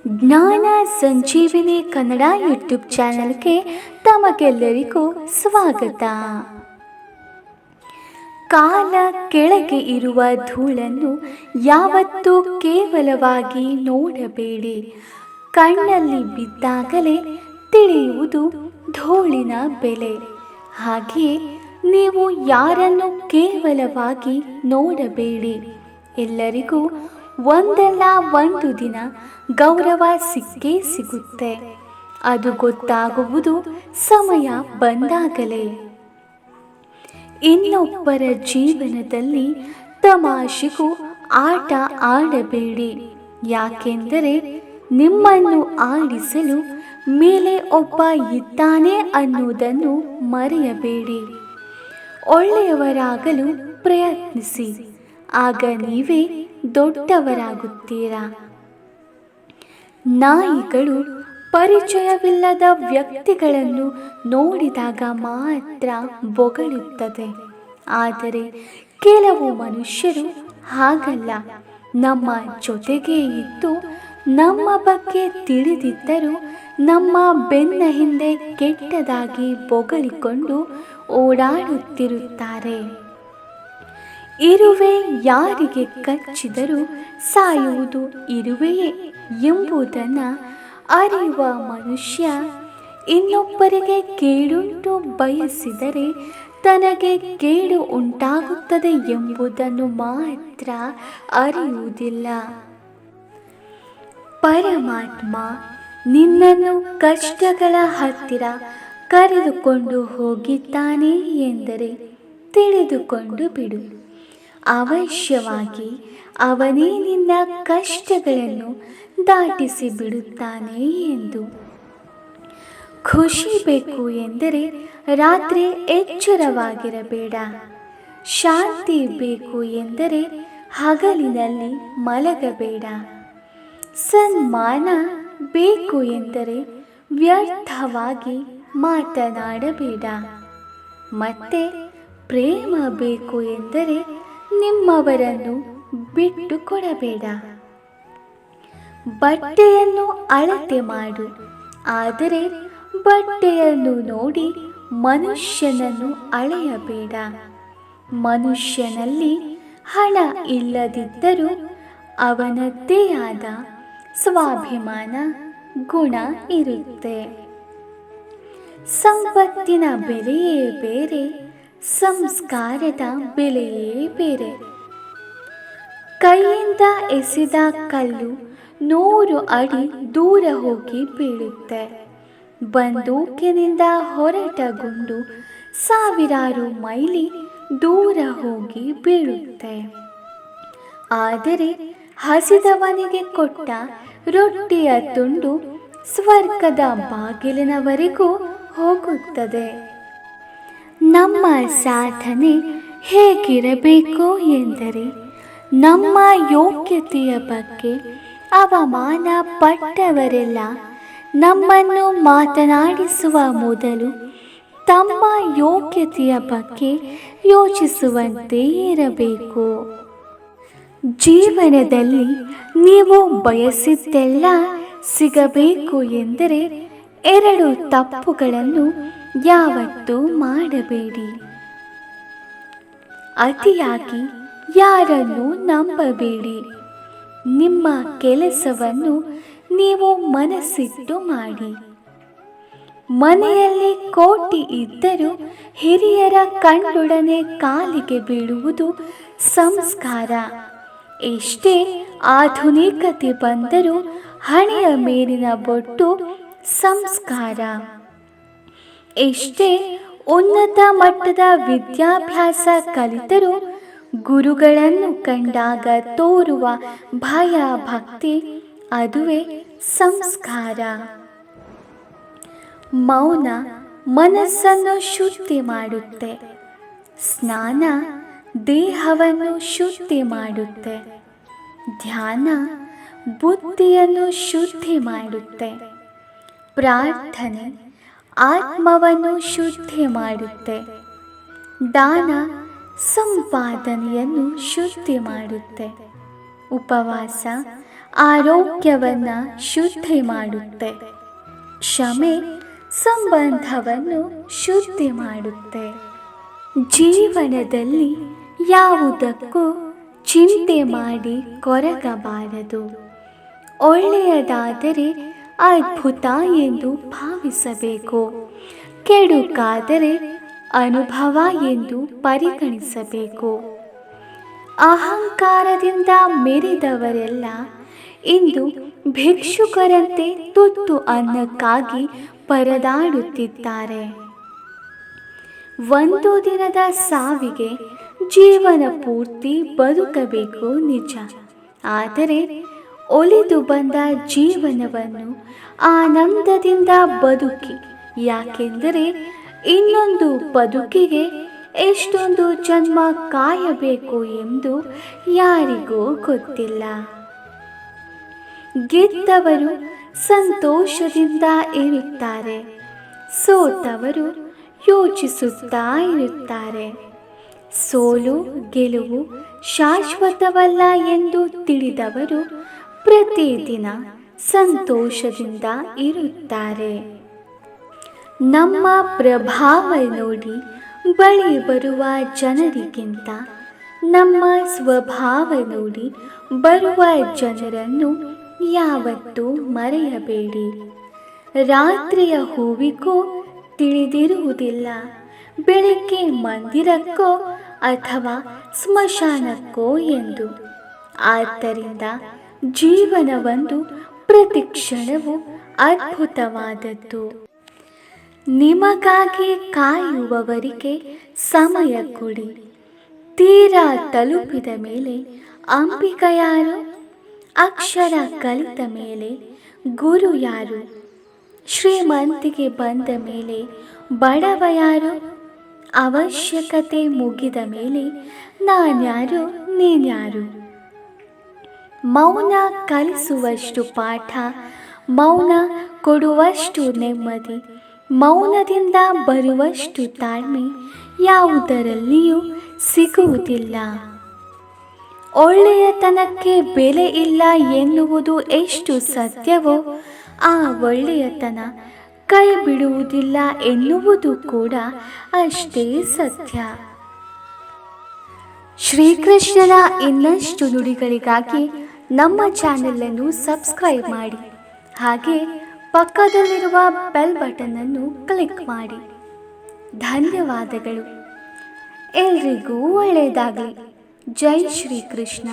ಜ್ಞಾನ ಸಂಜೀವಿನಿ ಕನ್ನಡ ಯೂಟ್ಯೂಬ್ ಚಾನಲ್ಗೆ ತಮಗೆಲ್ಲರಿಗೂ ಸ್ವಾಗತ. ಕಾಲ ಕೆಳಗೆ ಇರುವ ಧೂಳನ್ನು ಯಾವತ್ತೂ ಕೇವಲವಾಗಿ ನೋಡಬೇಡಿ. ಕಣ್ಣಲ್ಲಿ ಬಿದ್ದಾಗಲೇ ತಿಳಿಯುವುದು ಧೂಳಿನ ಬೆಲೆ. ಹಾಗೆಯೇ ನೀವು ಯಾರನ್ನು ಕೇವಲವಾಗಿ ನೋಡಬೇಡಿ. ಎಲ್ಲರಿಗೂ ಒಂದಲ್ಲ ಒಂದು ದಿನ ಗೌರವ ಸಿಕ್ಕೇ ಸಿಗುತ್ತೆ. ಅದು ಗೊತ್ತಾಗುವುದು ಸಮಯ ಬಂದಾಗಲೇ. ಇನ್ನೊಬ್ಬರ ಜೀವನದಲ್ಲಿ ತಮಾಷೆಗೂ ಆಟ ಆಡಬೇಡಿ. ಯಾಕೆಂದರೆ ನಿಮ್ಮನ್ನು ಆಡಿಸಲು ಮೇಲೆ ಒಬ್ಬ ಇದ್ದಾನೆ ಅನ್ನುವುದನ್ನು ಮರೆಯಬೇಡಿ. ಒಳ್ಳೆಯವರಾಗಲು ಪ್ರಯತ್ನಿಸಿ, ಆಗ ನೀವೇ ದೊಡ್ಡವರಾಗುತ್ತೀರಾ. ನಾಯಿಗಳು ಪರಿಚಯವಿಲ್ಲದ ವ್ಯಕ್ತಿಗಳನ್ನು ನೋಡಿದಾಗ ಮಾತ್ರ ಬೊಗಳುತ್ತದೆ. ಆದರೆ ಕೆಲವು ಮನುಷ್ಯರು ಹಾಗಲ್ಲ. ನಮ್ಮ ಜೊತೆಗೇ ಇದ್ದು ನಮ್ಮ ಬಗ್ಗೆ ತಿಳಿದಿದ್ದರೂ ನಮ್ಮ ಬೆನ್ನ ಹಿಂದೆ ಕೆಟ್ಟದಾಗಿ ಬೊಗಳಿಕೊಂಡು ಓಡಾಡುತ್ತಿರುತ್ತಾರೆ. ಇರುವೆ ಯಾರಿಗೆ ಕಚ್ಚಿದರೂ ಸಾಯುವುದು ಇರುವೆಯೇ ಎಂಬುದನ್ನು ಅರಿಯುವ ಮನುಷ್ಯ ಇನ್ನೊಬ್ಬರಿಗೆ ಕೇಡುಂಟು ಬಯಸಿದರೆ ತನಗೆ ಕೇಡು ಉಂಟಾಗುತ್ತದೆ ಎಂಬುದನ್ನು ಮಾತ್ರ ಅರಿಯುವುದಿಲ್ಲ. ಪರಮಾತ್ಮ ನಿನ್ನನ್ನು ಕಷ್ಟಗಳ ಹತ್ತಿರ ಕರೆದುಕೊಂಡು ಹೋಗಿದ್ದಾನೆ ಎಂದರೆ ತಿಳಿದುಕೊಂಡು ಬಿಡು. ಅವಶ್ಯವಾಗಿ ಅವನೇ ನಿನ್ನ ಕಷ್ಟಗಳನ್ನು ದಾಟಿಸಿ ಬಿಡುತ್ತಾನೆ ಎಂದು. ಖುಷಿ ಬೇಕು ಎಂದರೆ ರಾತ್ರಿ ಎಚ್ಚರವಾಗಿರಬೇಡ. ಶಾಂತಿ ಬೇಕು ಎಂದರೆ ಹಗಲಿನಲ್ಲಿ ಮಲಗಬೇಡ. ಸನ್ಮಾನ ಬೇಕು ಎಂದರೆ ವ್ಯರ್ಥವಾಗಿ ಮಾತನಾಡಬೇಡ. ಮತ್ತೆ ಪ್ರೇಮ ಬೇಕು ಎಂದರೆ ನಿಮ್ಮವರನ್ನು ಬಿಟ್ಟು ಕೊಡಬೇಡ. ಬಟ್ಟೆಯನ್ನು ಅಳತೆ ಮಾಡು, ಆದರೆ ಬಟ್ಟೆಯನ್ನು ನೋಡಿ ಮನುಷ್ಯನನ್ನು ಅಳೆಯಬೇಡ. ಮನುಷ್ಯನಲ್ಲಿ ಹಣ ಇಲ್ಲದಿದ್ದರೂ ಅವನದ್ದೇ ಆದ ಸ್ವಾಭಿಮಾನ ಗುಣ ಇರುತ್ತೆ. ಸಂಪತ್ತಿನ ಬೆಲೆಯೇ ಬೇರೆ, ಸಂಸ್ಕಾರದ ಬೆಲೆಯೇ ಬೇರೆ. ಕೈಯಿಂದ ಎಸೆದ ಕಲ್ಲು 100 ಅಡಿ ದೂರ ಹೋಗಿ ಬೀಳುತ್ತೆ. ಬಂದೂಕಿನಿಂದ ಹೊರಟ ಗುಂಡು 1000 ಮೈಲಿ ದೂರ ಹೋಗಿ ಬೀಳುತ್ತೆ. ಆದರೆ ಹಸಿದವನಿಗೆ ಕೊಟ್ಟ ರೊಟ್ಟಿಯ ತುಂಡು ಸ್ವರ್ಗದ ಬಾಗಿಲಿನವರೆಗೂ ಹೋಗುತ್ತದೆ. ನಮ್ಮ ಸಾಧನೆ ಹೇಗಿರಬೇಕು ಎಂದರೆ ನಮ್ಮ ಯೋಗ್ಯತೆಯ ಬಗ್ಗೆ ಅವಮಾನ ಪಟ್ಟವರೆಲ್ಲ ನಮ್ಮನ್ನು ಮಾತನಾಡಿಸುವ ಮೊದಲು ತಮ್ಮ ಯೋಗ್ಯತೆಯ ಬಗ್ಗೆ ಯೋಚಿಸುವಂತೆ ಇರಬೇಕು. ಜೀವನದಲ್ಲಿ ನೀವು ಬಯಸಿದ್ದೆಲ್ಲ ಸಿಗಬೇಕು ಎಂದರೆ 2 ತಪ್ಪುಗಳನ್ನು ಯಾವತ್ತೂ ಮಾಡಬೇಡಿ. ಅತಿಯಾಗಿ ಯಾರನ್ನು ನಂಬಬೇಡಿ. ನಿಮ್ಮ ಕೆಲಸವನ್ನು ನೀವು ಮನಸ್ಸಿಟ್ಟು ಮಾಡಿ. ಮನೆಯಲ್ಲಿ ಕೋಟಿ ಇದ್ದರೂ ಹಿರಿಯರ ಕಣ್ಣೊಡನೆ ಕಾಲಿಗೆ ಬೀಳುವುದು ಸಂಸ್ಕಾರ. ಎಷ್ಟೇ ಆಧುನಿಕತೆ ಬಂದರೂ ಹಣೆಯ ಮೇಲಿನ ಬೊಟ್ಟು ಸಂಸ್ಕಾರ. ಎಷ್ಟೇ ಉನ್ನತ ಮಟ್ಟದ ವಿದ್ಯಾಭ್ಯಾಸ ಕಲಿತರೂ ಗುರುಗಳನ್ನು ಕಂಡಾಗ ತೋರುವ ಭಯ ಭಕ್ತಿ ಅದುವೇ ಸಂಸ್ಕಾರ. ಮೌನ ಮನಸ್ಸನ್ನು ಶುದ್ಧಿ ಮಾಡುತ್ತೆ. ಸ್ನಾನ ದೇಹವನ್ನು ಶುದ್ಧಿ ಮಾಡುತ್ತೆ. ಧ್ಯಾನ ಬುದ್ಧಿಯನ್ನು ಶುದ್ಧಿ ಮಾಡುತ್ತೆ. ಪ್ರಾರ್ಥನೆ ಆತ್ಮವನ್ನು ಶುದ್ಧಿ ಮಾಡುತ್ತೆ. ದಾನ ಸಂಪಾದನೆಯನ್ನು ಶುದ್ಧಿ ಮಾಡುತ್ತೆ. ಉಪವಾಸ ಆರೋಗ್ಯವನ್ನು ಶುದ್ಧಿ ಮಾಡುತ್ತೆ. ಕ್ಷಮೆ ಸಂಬಂಧವನ್ನು ಶುದ್ಧಿ ಮಾಡುತ್ತೆ. ಜೀವನದಲ್ಲಿ ಯಾವುದಕ್ಕೂ ಚಿಂತೆ ಮಾಡಿ ಕೊರಗಬಾರದು. ಒಳ್ಳೆಯದಾದರೆ ಅದ್ಭುತ ಎಂದು ಭಾವಿಸಬೇಕು, ಕೆಡುಕಾದರೆ ಅನುಭವ ಎಂದು ಪರಿಗಣಿಸಬೇಕು. ಅಹಂಕಾರದಿಂದ ಮೆರೆದವರೆಲ್ಲ ಇಂದು ಭಿಕ್ಷುಕರಂತೆ ತುತ್ತು ಅನ್ನಕ್ಕಾಗಿ ಪರದಾಡುತ್ತಿದ್ದಾರೆ. ಒಂದು ದಿನದ ಸಾವಿಗೆ ಜೀವನ ಪೂರ್ತಿ ಬದುಕಬೇಕು ನಿಜ, ಆದರೆ ಒಲಿದು ಬಂದ ಜೀವನವನ್ನು ಆನಂದದಿಂದ ಬದುಕಿ. ಯಾಕೆಂದರೆ ಇನ್ನೊಂದು ಬದುಕಿಗೆ ಎಷ್ಟೊಂದು ಜನ್ಮ ಕಾಯಬೇಕು ಎಂದು ಯಾರಿಗೂ ಗೊತ್ತಿಲ್ಲ. ಗೆದ್ದವರು ಸಂತೋಷದಿಂದ ಇರುತ್ತಾರೆ, ಸೋತವರು ಯೋಚಿಸುತ್ತಾ ಇರುತ್ತಾರೆ. ಸೋಲು ಗೆಲುವು ಶಾಶ್ವತವಲ್ಲ ಎಂದು ತಿಳಿದವರು ಪ್ರತಿದಿನ ಸಂತೋಷದಿಂದ ಇರುತ್ತಾರೆ. ನಮ್ಮ ಪ್ರಭಾವ ನೋಡಿ ಬಳಿ ಬರುವ ಜನರಿಗಿಂತ ನಮ್ಮ ಸ್ವಭಾವ ನೋಡಿ ಬರುವ ಜನರನ್ನು ಯಾವತ್ತೂ ಮರೆಯಬೇಡಿ. ರಾತ್ರಿಯ ಹೂವಿಗೂ ತಿಳಿದಿರುವುದಿಲ್ಲ ಬೆಳಗ್ಗೆ ಮಂದಿರಕ್ಕೋ ಅಥವಾ ಸ್ಮಶಾನಕ್ಕೋ ಎಂದು. ಆದ್ದರಿಂದ ಜೀವನವೊಂದು ಪ್ರತಿ ಕ್ಷಣವೂ ಅದ್ಭುತವಾದದ್ದು. ನಿಮಗಾಗಿ ಕಾಯುವವರಿಗೆ ಸಮಯ ಕೊಡಿ. ತೀರಾ ತಲುಪಿದ ಮೇಲೆ ಅಂಬಿಕ ಯಾರು? ಅಕ್ಷರ ಕಲಿತ ಮೇಲೆ ಗುರು ಯಾರು? ಶ್ರೀಮಂತಿಗೆ ಬಂದ ಮೇಲೆ ಬಡವ ಯಾರು? ಅವಶ್ಯಕತೆ ಮುಗಿದ ಮೇಲೆ ನಾನ್ಯಾರು ನೀನ್ಯಾರು? ಮೌನ ಕಲಿಸುವಷ್ಟು ಪಾಠ, ಮೌನ ಕೊಡುವಷ್ಟು ನೆಮ್ಮದಿ, ಮೌನದಿಂದ ಬರುವಷ್ಟು ತಾಳ್ಮೆ ಯಾವುದರಲ್ಲಿಯೂ ಸಿಗುವುದಿಲ್ಲ. ಒಳ್ಳೆಯತನಕ್ಕೆ ಬೆಲೆ ಇಲ್ಲ ಎನ್ನುವುದು ಎಷ್ಟು ಸತ್ಯವೋ, ಆ ಒಳ್ಳೆಯತನ ಕೈ ಬಿಡುವುದಿಲ್ಲ ಎನ್ನುವುದು ಕೂಡ ಅಷ್ಟೇ ಸತ್ಯ. ಶ್ರೀಕೃಷ್ಣನ ಇನ್ನಷ್ಟು ನುಡಿಗಳಿಗಾಗಿ ನಮ್ಮ ಚಾನೆಲನ್ನು ಸಬ್ಸ್ಕ್ರೈಬ್ ಮಾಡಿ, ಹಾಗೆ ಪಕ್ಕದಲ್ಲಿರುವ ಬೆಲ್ ಬಟನ್ ಅನ್ನು ಕ್ಲಿಕ್ ಮಾಡಿ. ಧನ್ಯವಾದಗಳು. ಎಲ್ರಿಗೂ ಒಳ್ಳೆಯದಾಗಲಿ. ಜೈ ಶ್ರೀಕೃಷ್ಣ.